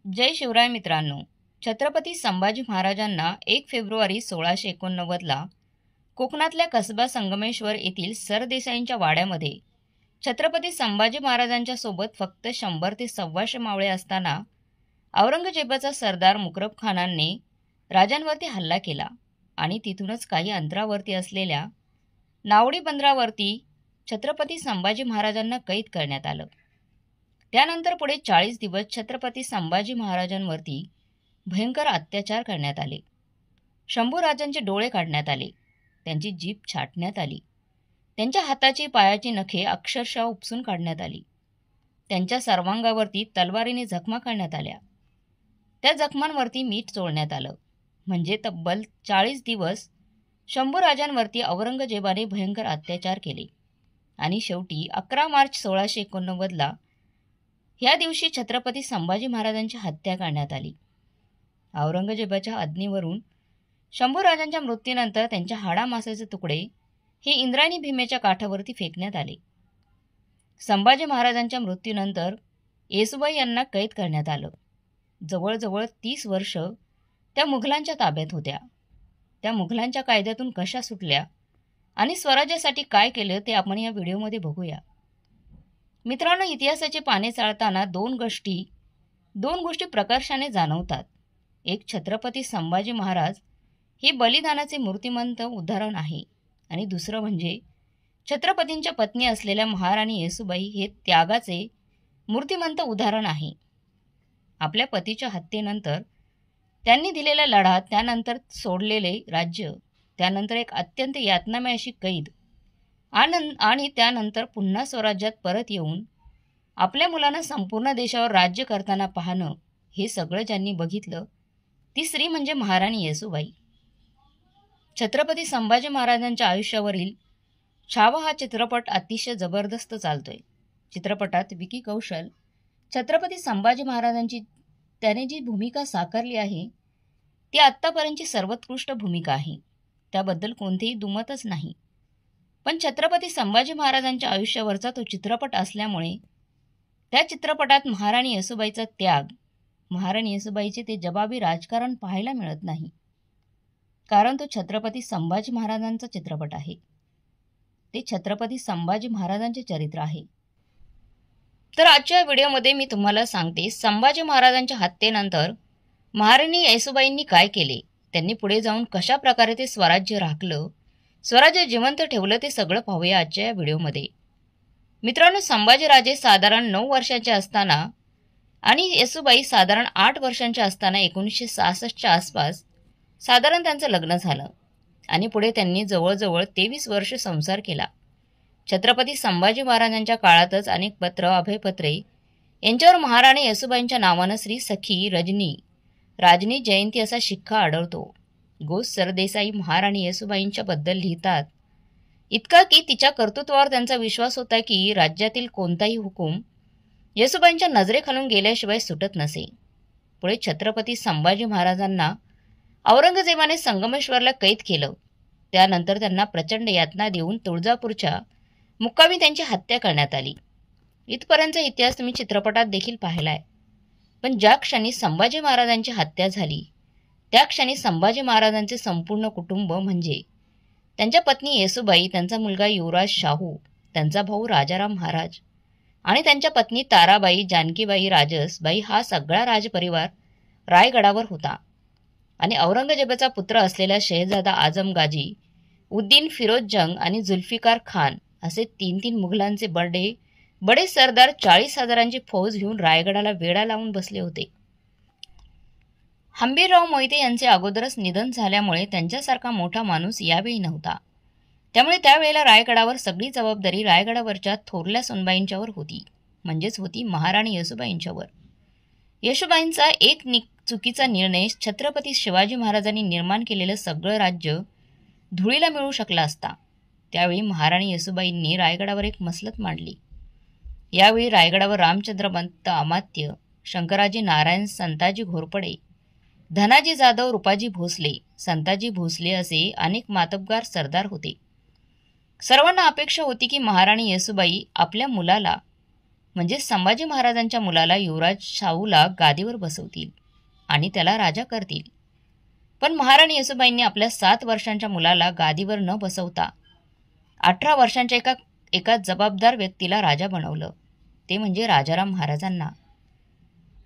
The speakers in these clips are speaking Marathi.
जय शिवराय मित्रांनो, छत्रपती संभाजी महाराजांना 1 फेब्रुवारी 1689ला कोकणातल्या कसबा संगमेश्वर येथील सरदेसाईंच्या वाड्यामध्ये छत्रपती संभाजी महाराजांच्या सोबत फक्त 100 ते 125 मावळे असताना औरंगजेबाचा सरदार मुकरब खानाने राजांवरती हल्ला केला आणि तिथूनच काही अंतरावरती असलेल्या नावडी बंदरावरती छत्रपती संभाजी महाराजांना कैद करण्यात आलं। त्यानंतर पुढे 40 दिवस छत्रपती संभाजी महाराजांवरती भयंकर अत्याचार करण्यात आले। शंभूराजांचे डोळे काढण्यात आले, त्यांची जीभ छाटण्यात आली, त्यांच्या हाताची पायाची नखे अक्षरशः उपसून काढण्यात आली, त्यांच्या सर्वांगावरती तलवारीने जखमा करण्यात आल्या, त्या जखमांवरती मीठ चोळण्यात आलं। म्हणजे तब्बल 40 दिवस शंभूराजांवरती औरंगजेबाने भयंकर अत्याचार केले आणि शेवटी 11 मार्च 1689ला या दिवशी छत्रपती संभाजी महाराजांची हत्या करण्यात आली। औरंगजेबाच्या आज्ञेवरून शंभूराजांच्या मृत्यूनंतर त्यांच्या हाडामासाचे तुकडे हे इंद्रायणी भीमेच्या काठावरती फेकण्यात आले। संभाजी महाराजांच्या मृत्यूनंतर येसुबाई यांना कैद करण्यात आलं। जवळजवळ 30 वर्ष त्या मुघलांच्या ताब्यात होत्या। त्या मुघलांच्या कायद्यातून कशा सुटल्या आणि स्वराज्यासाठी काय केलं ते आपण या व्हिडिओमध्ये बघूया। मित्रांनो, इतिहासाचे पाने चाळताना दोन गोष्टी प्रकर्षाने जाणवतात। एक, छत्रपती संभाजी महाराज हे बलिदानाचे मूर्तिमंत उदाहरण आहे आणि दुसरं म्हणजे छत्रपतींच्या पत्नी असलेल्या महाराणी येसुबाई हे त्यागाचे मूर्तिमंत उदाहरण आहे। आपल्या पतीच्या हत्येनंतर त्यांनी दिलेला लढा, त्यानंतर सोडलेले राज्य, त्यानंतर एक अत्यंत यातनामय अशी कैद आणि त्यानंतर पुन्हा स्वराज्यात परत येऊन आपल्या मुलांना संपूर्ण देशावर राज्य करताना पाहणं, हे सगळं ज्यांनी बघितलं ती स्त्री म्हणजे महाराणी येसुबाई। छत्रपती संभाजी महाराजांच्या आयुष्यावरील छावा हा चित्रपट अतिशय जबरदस्त चालतोय। चित्रपटात विकी कौशल छत्रपती संभाजी महाराजांची त्याने जी भूमिका साकारली आहे ती आत्तापर्यंतची सर्वोत्कृष्ट भूमिका आहे, त्याबद्दल कोणतेही दुमतच नाही। पण छत्रपती संभाजी महाराजांच्या आयुष्यावरचा तो चित्रपट असल्यामुळे त्या चित्रपटात महाराणी येसुबाईचा त्याग, महाराणी येसुबाईचे ते जबाबी राजकारण पाहायला मिळत नाही, कारण तो छत्रपती संभाजी महाराजांचा चित्रपट आहे। ते छत्रपती संभाजी महाराजांचे चरित्र आहे। तर आजच्या व्हिडिओमध्ये मी तुम्हाला सांगते, संभाजी महाराजांच्या हत्येनंतर महाराणी येसुबाईंनी काय केले, त्यांनी पुढे जाऊन कशा प्रकारे ते स्वराज्य राखलं, स्वराज्य जिवंत ठेवलं, ते सगळं पाहूया आजच्या या व्हिडिओमध्ये। मित्रांनो, संभाजीराजे साधारण 9 वर्षांचे असताना आणि येसुबाई साधारण 8 वर्षांच्या असताना 1966च्या आसपास साधारण त्यांचं लग्न झालं आणि पुढे त्यांनी जवळजवळ 23 वर्ष संसार केला। छत्रपती संभाजी महाराजांच्या काळातच अनेक पत्र, अभयपत्रे यांच्यावर महाराणी येसुबाईंच्या नावानं श्री सखी राजनी जयंती असा शिक्का आढळतो। गो सरदेसाई महाराणी येसुबाईंच्या बद्दल लिहितात, इतका की तिच्या कर्तृत्वावर त्यांचा विश्वास होता की राज्यातील कोणताही हुकूम येसुबाईंच्या नजरेखालून गेल्याशिवाय सुटत नसे। पुढे छत्रपती संभाजी महाराजांना औरंगजेबाने संगमेश्वरला कैद केलं, त्यानंतर त्यांना प्रचंड यातना देऊन तुळजापूरच्या मुक्कामी त्यांची हत्या करण्यात आली। इथपर्यंतचा इतिहास तुम्ही चित्रपटात देखील पाहिलाय। पण ज्या क्षणी संभाजी महाराजांची हत्या झाली त्या क्षणी संभाजी महाराजांचे संपूर्ण कुटुंब म्हणजे त्यांच्या पत्नी येसुबाई, त्यांचा मुलगा युवराज शाहू, त्यांचा भाऊ राजाराम महाराज आणि त्यांच्या पत्नी ताराबाई, जानकीबाई, राजसबाई हा सगळा राजपरिवार रायगडावर होता आणि औरंगजेबाचा पुत्र असलेला शहजादा आजम गाजी, उद्दीन फिरोज जंग आणि जुल्फिकार खान असे 3 मुघलांचे बडे सरदार 40,000ची फौज घेऊन रायगडाला वेढा लावून बसले होते। हंबीरराव मोहिते यांचे अगोदरच निधन झाल्यामुळे त्यांच्यासारखा मोठा माणूस यावेळी नव्हता, त्यामुळे त्यावेळेला रायगडावर सगळी जबाबदारी रायगडावरच्या थोरल्या सुनबाईंच्यावर होती, म्हणजेच होती महाराणी येसुबाईंच्यावर। येसुबाईंचा एक चुकीचा निर्णय छत्रपती शिवाजी महाराजांनी निर्माण केलेलं सगळं राज्य धुळीला मिळू शकला असता। त्यावेळी महाराणी येसुबाईंनी रायगडावर एक मसलत मांडली। यावेळी रायगडावर रामचंद्र पंत अमात्य, शंकराजी नारायण, संताजी घोरपडे, धनाजी जाधव, रूपाजी भोसले, संताजी भोसले असे अनेक मातब्बर सरदार होते। सर्वांना अपेक्षा होती की महाराणी येसुबाई आपल्या मुलाला म्हणजे संभाजी महाराजांच्या मुलाला युवराज शाहूला गादीवर बसवतील आणि त्याला राजा करतील. पण महाराणी येसूबाईंनी आपल्या 7 वर्षांच्या मुलाला गादीवर न बसवता 18 वर्षांच्या एका जबाबदार व्यक्तीला राजा बनवलं, ते म्हणजे राजाराम महाराजांना.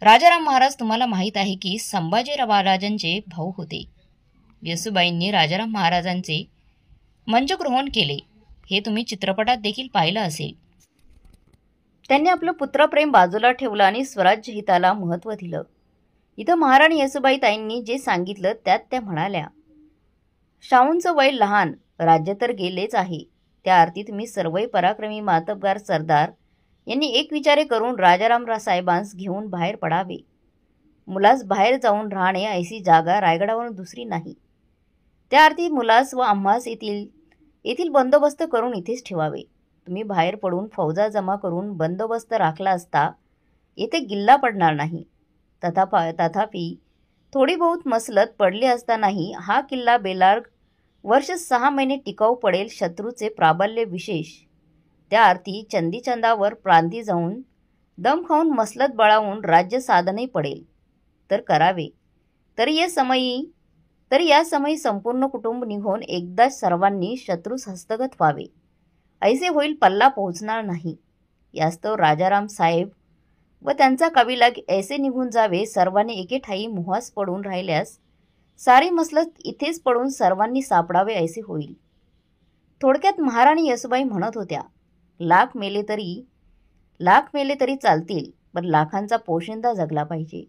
राजाराम महाराज तुम्हाला माहीत आहे की संभाजी महाराजांचे भाऊ होते. येसूबाईंनी राजाराम महाराजांचे मंचग्रहण केले, हे तुम्ही चित्रपटात देखील पाहिलं असेल. त्यांनी आपलं पुत्रप्रेम बाजूला ठेवलं आणि स्वराज्य हिताला महत्त्व दिलं. इथं महाराणी येसूबाई ताईंनी जे सांगितलं त्यात त्या म्हणाल्या, शाहूंचं वय लहान, राज्य तर गेलेच आहे. त्या अर्थी तुम्ही सर्वही पराक्रमी मातब्बर सरदार यांनी एक विचारे करून राजाराम साहेबांस घेऊन बाहेर पडावे. मुलास बाहेर जाऊन राहणे ऐसी जागा रायगडावरून दुसरी नाही. त्या अर्थी मुलास व आम्हास येथील बंदोबस्त करून इथेच ठेवावे. तुम्ही बाहेर पडून फौजा जमा करून बंदोबस्त राखला असता येथे गिल्ला पडणार नाही. तथापि थोडी बहुत मसलत पडली असतानाही हा किल्ला बेलार्ग वर्ष 6 महिने टिकाऊ पडेल. शत्रूचे प्राबल्य विशेष. त्या अर्थी चंदीचंदावर प्रांती जाऊन दम खाऊन मसलत बळावून राज्य साधनही पडेल तर करावे. तरी या समयी संपूर्ण कुटुंब निघून एकदाच सर्वांनी शत्रूस हस्तगत व्हावे. ऐसे होईल पल्ला पोहोचणार नाही. यास्तव राजाराम साहेब व त्यांचा कबिला ऐसे निघून जावे. सर्वांनी एके ठाई मुहास पडून राहिल्यास सारी मसलत इथेच पडून सर्वांनी सापडावे ऐसे होईल. थोडक्यात महाराणी येसूबाई म्हणत होत्या, लाख मेले तरी चालतील, पण लाखांचा पोशिंदा जगला पाहिजे.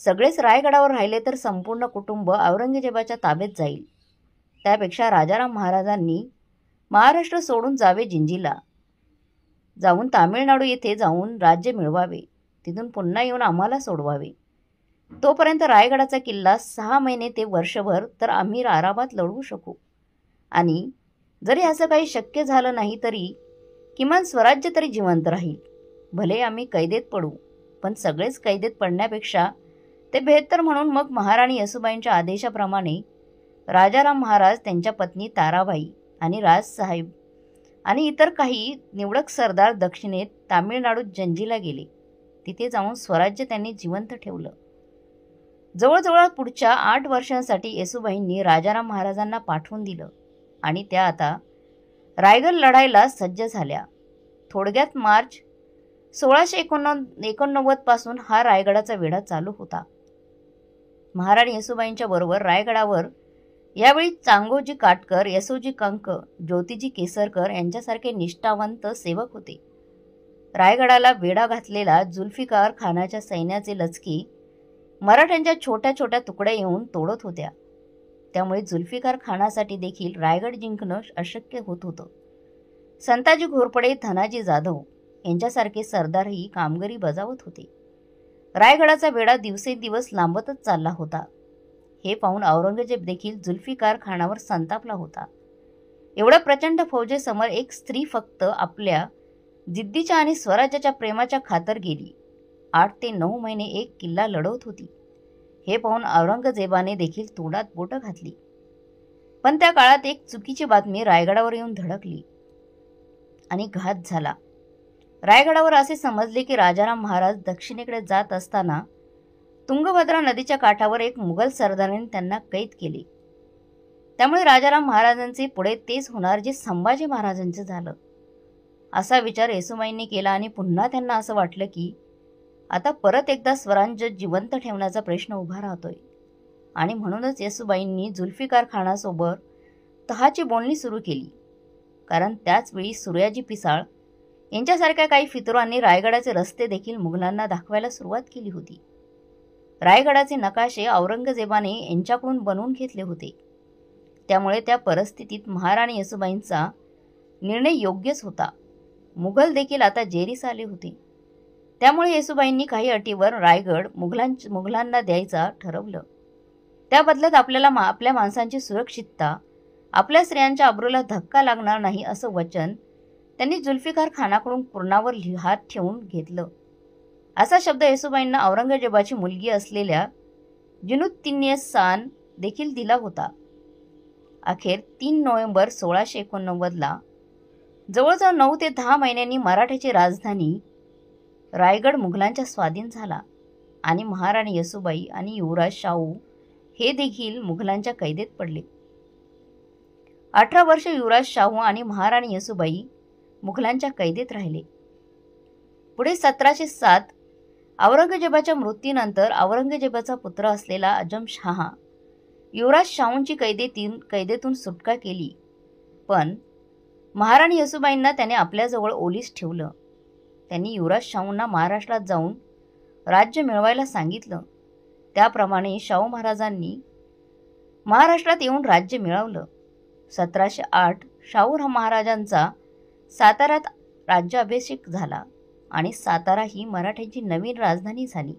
सगळेच रायगडावर राहिले तर संपूर्ण कुटुंब औरंगजेबाच्या ताब्यात जाईल. त्यापेक्षा राजाराम महाराजांनी महाराष्ट्र सोडून जावे जिंजीला, जाऊन तामिळनाडू येथे जाऊन राज्य मिळवावे. तिथून पुन्हा येऊन आम्हाला सोडवावे. तोपर्यंत रायगडाचा किल्ला 6 महिने ते वर्षभर तर आम्ही आरामात लढवू शकू. आणि जरी असं काही शक्य झालं नाही तरी किमान स्वराज्य तरी जिवंत राहील. भले आम्ही कैदेत पडू, पण सगळेच कैदेत पडण्यापेक्षा ते बेहत्तर. म्हणून मग महाराणी येसूबाईंच्या आदेशाप्रमाणे राजाराम महाराज, त्यांच्या पत्नी ताराबाई आणि राजसाहेब आणि इतर काही निवडक सरदार दक्षिणेत तामिळनाडूत जंजीला गेले. तिथे जाऊन स्वराज्य त्यांनी जिवंत ठेवलं. जवळजवळ पुढच्या 8 वर्षांसाठी येसूबाईंनी राजाराम महाराजांना पाठवून दिलं आणि त्या आता रायगड लढायला सज्ज झाल्या. थोडक्यात मार्च 1689 पासून हा रायगडाचा वेढा चालू होता. महाराणी येसूबाईंच्या बरोबर रायगडावर यावेळी चांगोजी काटकर, यसोजी कंक, ज्योतिजी केसरकर यांच्यासारखे निष्ठावंत सेवक होते. रायगडाला वेढा घातलेला जुल्फिकार खानाच्या सैन्याचे लचके मराठ्यांच्या छोट्या छोट्या तुकड्या येऊन तोडत होत्या. त्यामुळे जुल्फिकार खानासाठी देखील रायगड जिंकणं अशक्य होत होतं. संताजी घोरपडे, धनाजी जाधव यांच्यासारखे सरदारही कामगिरी बजावत होते. रायगडाचा वेढा दिवसेंदिवस लांबतच चालला होता. हे पाहून औरंगजेब देखील जुल्फिकार खानावर संतापला होता. एवढ्या प्रचंड फौजेसमोर एक स्त्री फक्त आपल्या जिद्दीच्या आणि स्वराज्याच्या प्रेमाच्या खातर गेली 8 ते 9 महिने एक किल्ला लढवत होती. हे पाहून औरंगजेबाने देखील तोंडात बोटं घातली. पण त्या काळात एक चुकीची बातमी रायगडावर येऊन धडकली आणि घात झाला. रायगडावर असे समजले की राजाराम महाराज दक्षिणेकडे जात असताना तुंगभद्रा नदीच्या काठावर एक मुघल सरदाराने त्यांना कैद केले. त्यामुळे राजाराम महाराजांचे पुढे तेच होणार जे संभाजी महाराजांचं झालं, असा विचार येसूबाईंनी केला. आणि पुन्हा त्यांना असं वाटलं की आता परत एकदा स्वराज्य जिवंत ठेवण्याचा प्रश्न उभा राहतोय. आणि म्हणूनच येसूबाईंनी जुल्फिकार खानासोबत तहाची बोलणी सुरू केली. कारण त्याचवेळी सूर्याजी पिसाळ यांच्यासारख्या काही फितुरांनी रायगडाचे रस्ते देखील मुघलांना दाखवायला सुरुवात केली होती. रायगडाचे नकाशे औरंगजेबाने यांच्याकडून बनवून घेतले होते. त्यामुळे त्या परिस्थितीत महाराणी येसूबाईंचा निर्णय योग्यच होता. मुघल देखील आता जेरीस आले होते. त्यामुळे येसूबाईंनी काही अटीवर रायगड मुघलांना द्यायचा ठरवलं. त्या बदल्यात आपल्या माणसांची सुरक्षितता, आपल्या स्त्रियांच्या अब्रूला धक्का लागणार नाही असं वचन त्यांनी जुल्फिकार खानाकडून पूर्णावर हात ठेवून घेतलं. असा शब्द येसूबाईंना औरंगजेबाची मुलगी असलेल्या जिनुद्दीनसान देखील दिला होता. अखेर 3 नोव्हेंबर 1689 जवळजवळ 9 ते 10 महिन्यांनी मराठ्याची राजधानी रायगड मुघलांच्या स्वाधीन झाला आणि महाराणी येसूबाई आणि युवराज शाहू हे देखील मुघलांच्या कैदेत पडले. 18 वर्ष युवराज शाहू आणि महाराणी येसूबाई मुघलांच्या कैदेत राहिले. पुढे 1707 औरंगजेबाच्या मृत्यूनंतर औरंगजेबाचा पुत्र असलेला आजमशहा युवराज शाहूंची कैदेतून सुटका केली, पण महाराणी येसूबाईंना त्याने आपल्याजवळ ओलीस ठेवलं. त्यांनी युवराज शाहूंना महाराष्ट्रात जाऊन राज्य मिळवायला सांगितलं. त्याप्रमाणे शाहू महाराजांनी महाराष्ट्रात येऊन राज्य मिळवलं. 1708 शाहू महाराजांचा साताऱ्यात राज्याभिषेक झाला आणि सातारा ही मराठ्यांची नवीन राजधानी झाली.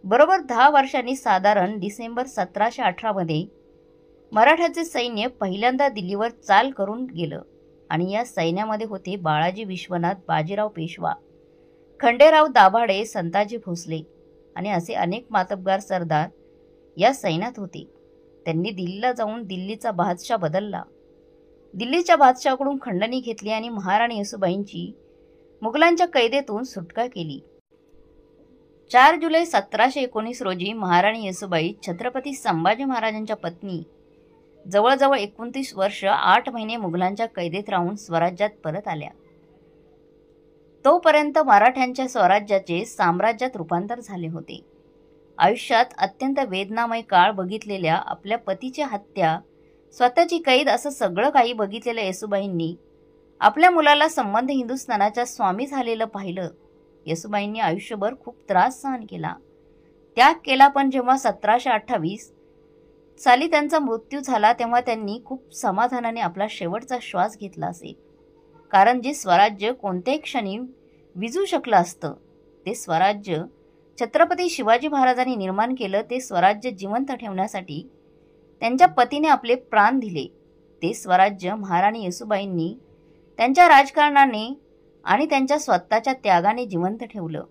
बरोबर 10 वर्षांनी साधारण डिसेंबर 1718 मध्ये मराठ्याचे सैन्य पहिल्यांदा दिल्लीवर चाल करून गेलं आणि या सैन्यामध्ये होते बाळाजी विश्वनाथ, बाजीराव पेशवा, खंडेराव दाभाडे, संताजी भोसले आणि असे अनेक मातब्बर सरदार या सैन्यात होते. त्यांनी दिल्लीला जाऊन दिल्लीचा बादशाह बदलला. दिल्लीच्या बादशाहाकडून खंडणी घेतली आणि महाराणी येसूबाईंची मुघलांच्या कैदेतून सुटका केली. 4 जुलै 1719 रोजी महाराणी येसूबाई छत्रपती संभाजी महाराजांच्या पत्नी जवळजवळ 29 वर्ष 8 महिने मुघलांच्या कैदेत राहून स्वराज्यात परत आल्या. तोपर्यंत मराठ्यांच्या स्वराज्याचे साम्राज्यात रूपांतर झाले होते. आयुष्यात अत्यंत वेदनामय काळ बघितलेल्या, आपल्या पतीची हत्या, स्वतःची कैद असं सगळं काही बघितलेल्या येसूबाईंनी आपल्या मुलाला संबंध हिंदुस्थानाच्या स्वामी झालेलं पाहिलं. येसूबाईंनी आयुष्यभर खूप त्रास सहन केला, त्याग केला, पण जेव्हा 1728 साली त्यांचा मृत्यू झाला तेव्हा त्यांनी खूप समाधानाने आपला शेवटचा श्वास घेतला असेल. कारण जे स्वराज्य कोणत्याही क्षणी विझू शकलं असतं, ते स्वराज्य छत्रपती शिवाजी महाराजांनी निर्माण केलं. ते स्वराज्य जिवंत ठेवण्यासाठी त्यांच्या पतीने आपले प्राण दिले. ते स्वराज्य महाराणी येसूबाईंनी त्यांच्या राजकारणाने आणि त्यांच्या स्वतःच्या त्यागाने जिवंत ठेवलं.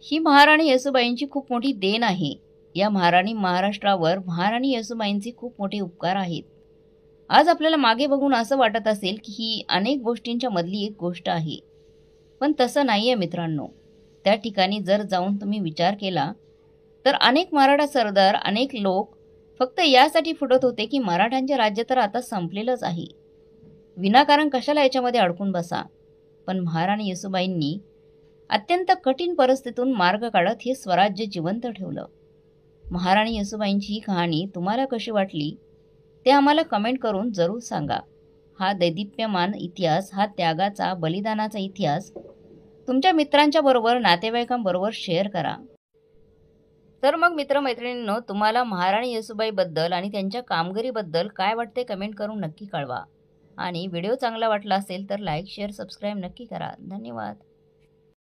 ही महाराणी येसूबाईंची खूप मोठी देण आहे. या महाराणी महाराष्ट्रावर महाराणी येसूबाईंचे खूप मोठे उपकार आहेत. आज आपल्याला मागे बघून असं वाटत असेल की ही अनेक गोष्टींच्या मधली एक गोष्ट आहे, पण तसं नाहीये मित्रांनो. त्या ठिकाणी जर जाऊन तुम्ही विचार केला तर अनेक मराठा सरदार, अनेक लोक फक्त यासाठी फुटत होते की मराठ्यांचे राज्य तर आता संपलेलंच आहे, विनाकारण कशाला याच्यामध्ये अडकून बसा. पण महाराणी येसूबाईंनी अत्यंत कठीण परिस्थितीतून मार्ग काढत हे स्वराज्य जिवंत ठेवलं. महाराणी येसूबाईंची ही कहाणी तुम्हाला कशी वाटली ते आम्हाला कमेंट करून जरूर सांगा. हा दैदिप्यमान इतिहास, हा त्यागाचा, बलिदानाचा इतिहास तुमच्या मित्रांच्या बरोबर, नातेवाईकांबरोबर शेअर करा. तर मग मित्रमैत्रिणींनो, तुम्हाला महाराणी येसूबाईबद्दल आणि त्यांच्या कामगिरीबद्दल काय वाटते कमेंट करून नक्की कळवा. आणि व्हिडिओ चांगला वाटला असेल तर लाईक, शेअर, सबस्क्राईब नक्की करा. धन्यवाद.